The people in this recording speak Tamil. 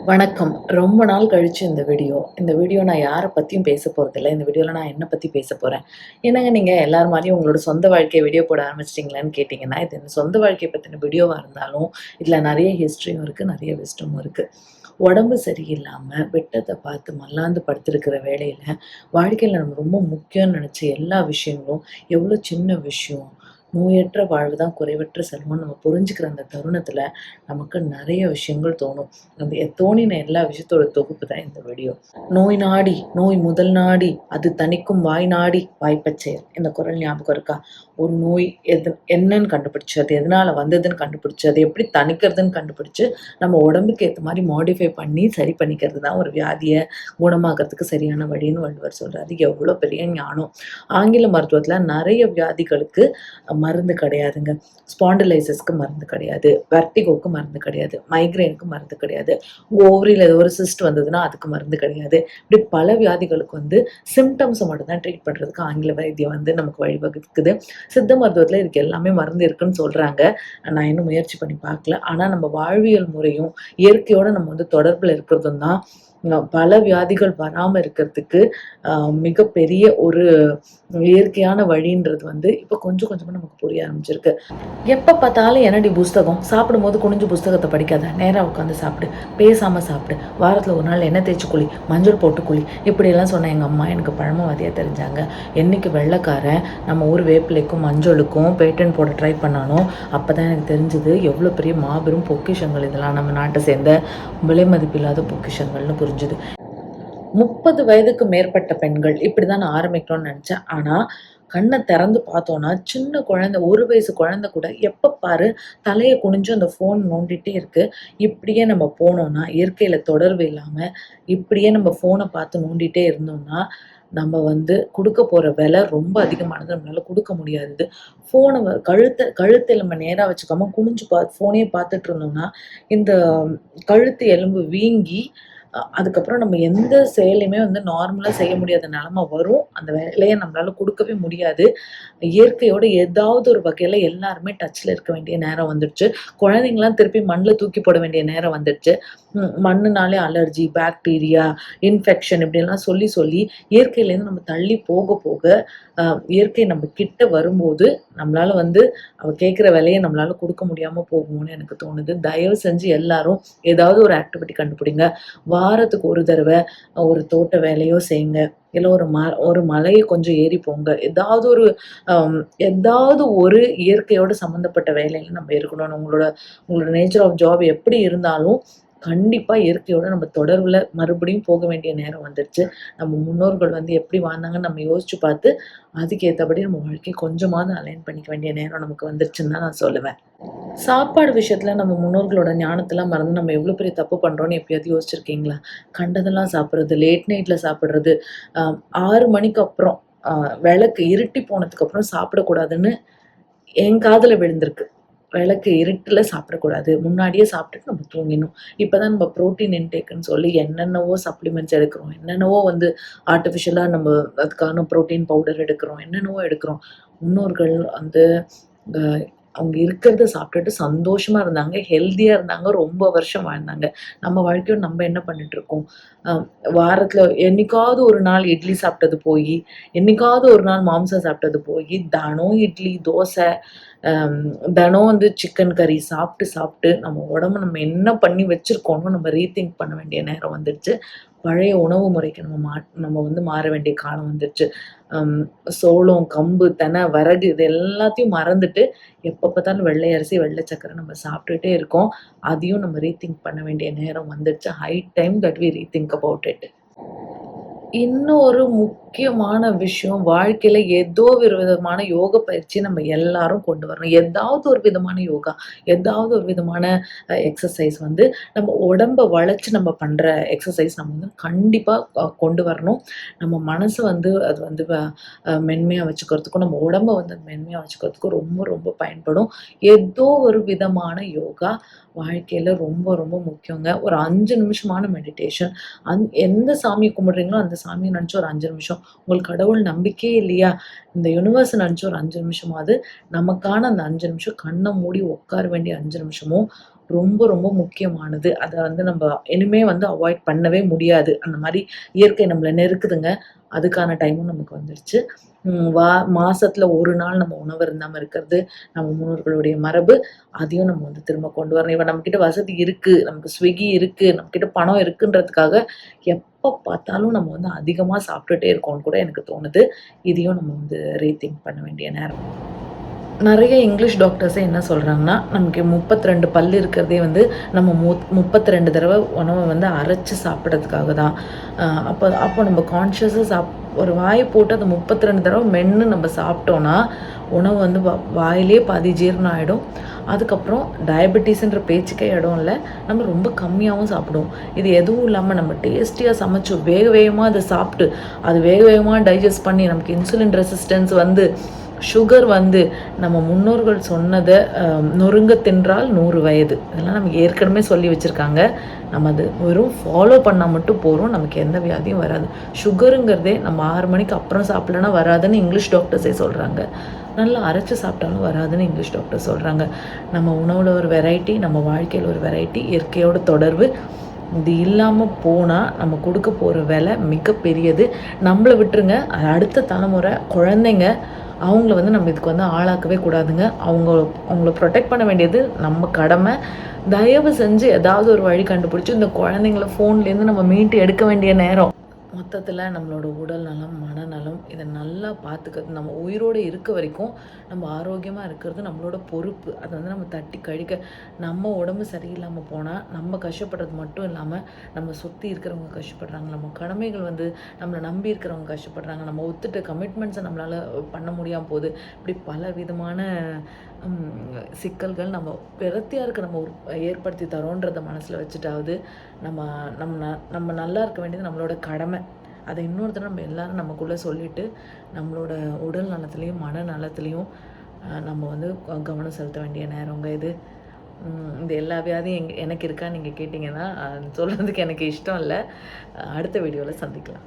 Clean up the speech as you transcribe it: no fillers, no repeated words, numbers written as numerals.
வணக்கம். ரொம்ப நாள் கழிச்சு இந்த வீடியோ நான் யாரை பத்தியும் பேச போறதில்ல. இந்த வீடியோல நான் என்ன பத்தி பேச போறேன். என்னங்க நீங்க எல்லார் மாரியும் உங்களோட சொந்த வாழ்க்கை வீடியோ போட ஆரம்பிச்சிட்டீங்களான்னு கேட்டீங்கன்னா, இது என் சொந்த வாழ்க்கைய பத்தின வீடியோவா இருந்தாலும், இதுல நெறைய ஹிஸ்டரியும் இருக்கு, நெறைய விஸ்டமும் இருக்கு. உடம்பு சரியில்லாம பெட்டத்த பார்த்து மல்லாந்து படுத்திருக்கிற வேளையில, வாழ்க்கையில நம்ம ரொம்ப முக்கியம்னு நெனச்ச எல்லா விஷயங்களும் எவ்வளோ சின்ன விஷயம். நோயற்ற வாழ்வு தான் குறைவற்ற செல்வம்னு நம்ம புரிஞ்சுக்கிற அந்த தருணத்துல, நமக்கு நெறைய விஷயங்கள் தோணும். அந்த தோணின எல்லா விஷயத்தோட தொகுப்பு தான் இந்த வீடியோ. "நோய் நாடி நோய் முதல் நாடி அது தணிக்கும் வாய் நாடி வாய்ப்பச் செயல்." இந்த குறள் ஞாபகம் இருக்கா? ஒரு நோய் என்னன்னு கண்டுபிடிச்சு, அது எதனால வந்ததுன்னு கண்டுபிடிச்சு, அது எப்படி தணிக்கிறதுன்னு கண்டுபிடிச்சு, நம்ம உடம்புக்கு ஏத்த மாரி மாடிஃபை பண்ணி சரி பண்ணிக்கிறது தான் ஒரு வியாதிய குணமாக்கறதுக்கு சரியான வழின்னு வள்ளுவர் சொல்றாரு. எவ்வளோ பெரிய ஞானம்! ஆங்கில மருத்துவத்துல நெறைய வியாதிகளுக்கு மருந்து கிடையாதுங்க. ஸ்பாண்டிலைசிஸ்க்கு மருந்து கிடையாது. வெர்டிகோக்கு மருந்து கிடையாது. மைக்ரேனுக்கு மருந்து கிடையாது. உங்க ஓவரியில ஏதோ ஒரு சிஸ்ட் வந்ததுன்னா, அதுக்கு மருந்து கிடையாது. இப்படி பல வியாதிகளுக்கு வந்து சிம்ப்டம்ஸ மட்டும் தான் ட்ரீட் பண்றதுக்கு ஆங்கில வைத்தியம் வந்து நமக்கு வழிவகுக்குது. சித்த மருத்துவத்துல இதுக்கு எல்லாமே மருந்து இருக்குன்னு சொல்றாங்க. நான் இன்னும் முயற்சி பண்ணி பார்க்கல. ஆனா நம்ம வாழ்வியல் முறையும், இயற்கையோட நம்ம வந்து தொடர்புல இருக்கிறதும் தான் பல வியாதிகள் வராம இருக்கிறதுக்கு மிகப்பெரிய ஒரு இயற்கையான வழின்றது வந்து இப்ப கொஞ்சம் கொஞ்சமா நமக்கு புரிய ஆரம்பிச்சிருக்கு. எப்ப பார்த்தாலும் என்னடி புஸ்தகம்? சாப்பிடும்போது குனிஞ்சு புஸ்தகத்த படிக்காத. நேரா உட்காந்து சாப்பிடு. பேசாம சாப்பிடு. வாரத்துல ஒரு நாள் எண்ணெய் தேய்ச்சு குளி. மஞ்சள் போட்டு குளி. இப்படியெல்லாம் சொன்ன எங்க அம்மா எனக்கு பழமவாதியா தெரிஞ்சாங்க. என்னைக்கு வெள்ளைக்காரன் நம்ம ஊர் வேப்பிலைக்கும், மஞ்சளுக்கும் பேட்டன் போட ட்ரை பண்ணானோ, அப்பதான் எனக்கு தெரிஞ்சது எவ்வளோ பெரிய மாபெரும் பொக்கிஷங்கள் இதெல்லாம் நம்ம நாட்டை சேர்ந்த விலை மதிப்பில்லாத பொக்கிஷங்கள்னு புரிஞ்சுது. 30 வயதுக்கு மேற்பட்ட பெண்கள் இப்படிதான் நான் ஆரம்பிக்கணும்னு நெனச்சேன். ஆனா, கண்ண தெறந்து பார்த்தோம்னா, சின்ன குழந்தை 1 வயசு குழந்தை கூட எப்ப பாரு தலைய குனிஞ்சு அந்த ஃபோன் நோண்டிட்டே இருக்கு. இப்படியே நம்ம போனோம்னா, இயற்கையில தொடர்பு இல்லாம, இப்படியே நம்ம ஃபோன பார்த்து நோண்டிட்டே இருந்தோம்னா, நம்ம வந்து குடுக்க போற விலை ரொம்ப அதிகமானது. நம்மளால குடுக்க முடியாதது. ஃபோன கழுத்த நம்ம நேரா வச்சுக்காம குனிஞ்சு ஃபோனயே பார்த்துட்டு இருந்தோம்னா, இந்த கழுத்து எலும்பு வீங்கி அதுக்கப்புறம் நம்ம எந்த செயலையுமே வந்து நார்மலா செய்ய முடியாத நெலம வரும். அந்த வேலைய நம்மளால குடுக்கவே முடியாது. இயற்கையோட ஏதாவது ஒரு வகையில எல்லாருமே டச்ல இருக்க வேண்டிய நேரம் வந்துடுச்சு. குழந்தைங்கலாம் திருப்பி மண்ல தூக்கி போட வேண்டிய நேரம் வந்துடுச்சு. மண்ணுனாலே அலர்ஜி, பாக்டீரியா, இன்ஃபெக்ஷன் இப்படியெல்லாம் சொல்லி சொல்லி இயற்கையிலேருந்து நம்ம தள்ளி போக போக, அ இயற்கை நம்ம கிட்ட வரும்போது, நம்மளால வந்து அவ கேட்கிற விலைய நம்மளால குடுக்க முடியாம போகுமோன்னு எனக்கு தோணுது. தயவு செஞ்சு எல்லாரும் ஏதாவது ஒரு ஆக்டிவிட்டி கண்டுபிடிங்க. வாரத்துக்கு ஒரு தடவ ஒரு தோட்ட வேலையோ செய்யுங்க. இல்ல ஒரு மலைய கொஞ்சம் ஏறி போங்க. ஏதாவது ஒரு இயற்கையோட சம்மந்தப்பட்ட வேலையில நம்ம இருக்கணும். உங்களோட உங்களோட நேச்சர் ஆஃப் ஜாப் எப்படி இருந்தாலும், கண்டிப்பா இயற்கையோட நம்ம தொடர்புல மறுபடியும் போக வேண்டிய நேரம் வந்துருச்சு. நம்ம முன்னோர்கள் வந்து எப்படி வாழ்ந்தாங்கன்னு நம்ம யோசிச்சு பார்த்து, அதுக்கு ஏத்தபடி நம்ம வாழ்க்கைய கொஞ்சமாவது அலைன் பண்ணிக்க வேண்டிய நேரம் நமக்கு வந்துருச்சுன்னு தான் நான் சொல்லுவேன். சாப்பாடு விஷயத்துல நம்ம முன்னோர்களோட ஞானத்தெல்லாம் மறந்து நம்ம எவ்வளோ பெரிய தப்பு பண்றோம்னு எப்பயாவது யோசிச்சிருக்கீங்களா? கண்டதெல்லாம் சாப்பிடுறது, லேட் நைட்ல சாப்பிடுறது, அ 6 மணிக்கு அப்புறம் அ விளக்கு இருட்டி போனதுக்கப்புறம் சாப்பிடக்கூடாதுன்னு என் காதுல விழுந்திருக்கு. விளக்கு இருட்டுல சாப்பிடக்கூடாது. முன்னாடியே சாப்பிட்டுட்டு நம்ம தூங்கிடணும். இப்பதான் நம்ம புரோட்டீன் இன்டேக்ன்னு சொல்லி என்னென்னவோ சப்ளிமெண்ட்ஸ் எடுக்கிறோம். என்னென்னவோ வந்து ஆர்டிஃபிஷியலா நம்ம அதுக்கான புரோட்டீன் பவுடர் எடுக்கிறோம். என்னென்னவோ எடுக்கிறோம். முன்னோர்கள் வந்து அ அவங்க இருக்கிறத சாப்பிட்டுட்டு சந்தோஷமா இருந்தாங்க. ஹெல்தியா இருந்தாங்க. ரொம்ப வருஷம் வாழ்ந்தாங்க. நம்ம வாழ்க்கையோட நம்ம என்ன பண்ணிட்டு இருக்கோம்? அ வாரத்துல என்னைக்காவது ஒரு நாள் இட்லி சாப்பிட்டது போயி, என்னைக்காவது ஒரு நாள் மாம்சம் சாப்பிட்டது போயி, தினம் இட்லி, தோசை, அம் தினம் வந்து சிக்கன் கறி சாப்பிட்டு சாப்பிட்டு நம்ம உடம்ப நம்ம என்ன பண்ணி வச்சிருக்கோம்னு நம்ம ரீதிங்க் பண்ண வேண்டிய நேரம் வந்துடுச்சு. பழைய உணவு முறைக்கு நம்ம வந்து மாற வேண்டிய காலம் வந்துருச்சு. அம் சோளம், கம்பு, தெனை, வரகு இது எல்லாத்தையும் மறந்துட்டு, எப்ப பார்த்தாலும் வெள்ளை அரிசி, வெள்ளை சர்க்கரை நம்ம சாப்பிட்டுட்டே இருக்கோம். அதையும் நம்ம ரீதிங்க் பண்ண வேண்டிய நேரம் வந்துருச்சு. High time that we rethink about it. இன்னொரு முக்கியமான விஷயம், வாழ்க்கையில ஏதோ ஒரு விதமான யோக பயிற்சி நம்ம எல்லாரும் கொண்டு வரணும். ஏதாவது ஒரு விதமான யோகா, ஏதாவது ஒரு விதமான எக்ஸர்சைஸ் வந்து நம்ம உடம்ப வளைச்சு நம்ம பண்ற எக்ஸர்சைஸ் நம்ம வந்து கண்டிப்பா கொண்டு வரணும். நம்ம மனச வந்து அது வந்து மென்மையா வச்சுக்கிறதுக்கும், நம்ம உடம்ப வந்து மென்மையா வச்சுக்கிறதுக்கும் ரொம்ப ரொம்ப பயன்படும். ஏதோ ஒரு விதமான யோகா வாழ்க்கையில ரொம்ப ரொம்ப முக்கியங்க. ஒரு 5 நிமிஷமான மெடிடேஷன். எந்த சாமிய கும்பிடுறீங்களோ, அந்த சாமிய நெனச்சு ஒரு 5 நிமிஷம். உங்களுக்கு கடவுள் நம்பிக்கையே இல்லையா? இந்த யுனிவர்ஸ நெனச்சு ஒரு 5 நிமிஷமாவது நமக்கான அந்த 5 நிமிஷம் கண்ண மூடி உட்கார வேண்டிய 5 நிமிஷமும், ரொம்ப ரொம்ப முக்கியமானது. அத வந்து நம்ப இனிமே வந்து அவாய்ட் பண்ணவே முடியாது. அந்த மாரி இயற்கை நம்மள நெருக்குதுங்க. அதுக்கான டைமும் நமக்கு வந்துருச்சு. மாசத்துல 1 நாள் நம்ம உணவு அருந்தாம இருக்கிறது, நம்ம முன்னோர்களுடைய மரபு. அதையும் நம்ம வந்து திரும்ப கொண்டு வரணும். இப்ப நம்மகிட்ட வசதி இருக்கு, நமக்கு Swiggy இருக்கு, நம்மகிட்ட பணம் இருக்குன்றதுக்காக, எப்ப பார்த்தாலும் நம்ம வந்து அதிகமா சாப்பிட்டுட்டே இருக்கோம்னு கூட எனக்கு தோணுது. இதையும் நம்ம வந்து ரீதிங்க் பண்ண வேண்டிய நேரம். நெறைய இங்கிலீஷ் டாக்டர்ஸே என்ன சொல்றாங்கன்னா, நமக்கு 32 பல் இருக்கிறதே வந்து நம்ம 32 தடவ உணவ வந்து அரைச்சு சாப்பிடுறதுக்காக தான். அப்ப அப்போ நம்ம கான்ஷியஸா ஒரு வாய போட்டு அத 32 தடவ மென்னு நம்ம சாப்பிட்டோம்னா, உணவு வந்து வாயிலேயே பாதி ஜீரணம் ஆயிடும். அதுக்கப்புறம் டயபெட்டிஸ்ன்ற பேச்சுக்கே இடம் இல்ல. நம்ம ரொம்ப கம்மியாவும் சாப்பிடுவோம். இது எதுவும் இல்லாம நம்ம டேஸ்டியா சமைச்சு வேக வேகமா அத சாப்பிட்டு, அது வேக வேகமா டைஜஸ்ட் பண்ணி நமக்கு இன்சுலின் ரெசிஸ்டன்ஸ் வந்து சுகர் வந்து நம்ம முன்னோர்கள் சொன்னத நொறுங்க தின்றால் 100 வயது. இதெல்லாம் நமக்கு ஏற்கனவே சொல்லி வச்சிருக்காங்க. நம்ம அது வெறும் ஃபாலோ பண்ணா மட்டும் போதும். நமக்கு எந்த வியாதியும் வராது. சுகருங்கிறதே நம்ம 6 மணிக்கு அப்புறம் சாப்பிடலன்னா வராதுன்னு இங்கிலீஷ் டாக்டர்ஸே சொல்றாங்க. நல்லா அரைச்சு சாப்பிட்டாலும் வராதுன்னு இங்கிலீஷ் டாக்டர் சொல்றாங்க. நம்ம உணவுல ஒரு வெரைட்டி, நம்ம வாழ்க்கையில ஒரு வெரைட்டி, இயற்கையோட தொடர்பு. இது இல்லாம போனா, நம்ம குடுக்க போற விலை மிகப்பெரியது. நம்மள விட்டுருங்க. அடுத்த தலைமுறை, குழந்தைங்க அவங்கள வந்து நம்ம இதுக்கு வந்து ஆளாக்கவே கூடாதுங்க. அவங்கள புரொடெக்ட் பண்ண வேண்டியது நம்ம கடமை. தயவு செஞ்சு ஏதாவது ஒரு வழி கண்டுபிடிச்சு, இந்த குழந்தைங்கள ஃபோன்லேருந்து நம்ம மீட்டு எடுக்க வேண்டிய நேரம். மொத்தத்துல நம்மளோட உடல் நலம், மனநலம் இத நல்லா பார்த்துக்கிறது. நம்ம உயிரோட இருக்க வரைக்கும், நம்ம ஆரோக்கியமா இருக்கிறது நம்மளோட பொறுப்பு. அத வந்து நம்ம தட்டி கழிக்க நம்ம உடம்பு சரியில்லாம போனா, நம்ம கஷ்டப்படுறது மட்டும் இல்லாம, நம்ம சுத்தி இருக்கிறவங்க கஷ்டப்படுறாங்க. நம்ம கடமைகள் வந்து நம்மள நம்பி இருக்கிறவங்க கஷ்டப்படுறாங்க. நம்ம ஒத்துட்ட கமிட்மெண்ட்ஸ நம்மளால பண்ண முடியாம போது. இப்படி பல விதமான சிக்கல்கள் நம்ம பிரத்தியாருக்கு நம்ம ஏற்படுத்தி தரோன்றத மனசுல வச்சுட்டாவது, நம்ம நம்ம நல்லா இருக்க வேண்டியது நம்மளோட கடமை. அத இன்னொருத்தர் நம்ம எல்லாரும் நமக்குள்ள சொல்லிட்டு, நம்மளோட உடல் நலத்திலயும், மன நலத்திலயும் நம்ம வந்து கவனம் செலுத்த வேண்டிய நேரங்க இது. இந்த எல்லா வியாதியும் எனக்கு இருக்கான்னு நீங்க கேட்டீங்கன்னா, சொல்றதுக்கு எனக்கு இஷ்டம் இல்ல. அடுத்த வீடியோல சந்திக்கலாம்.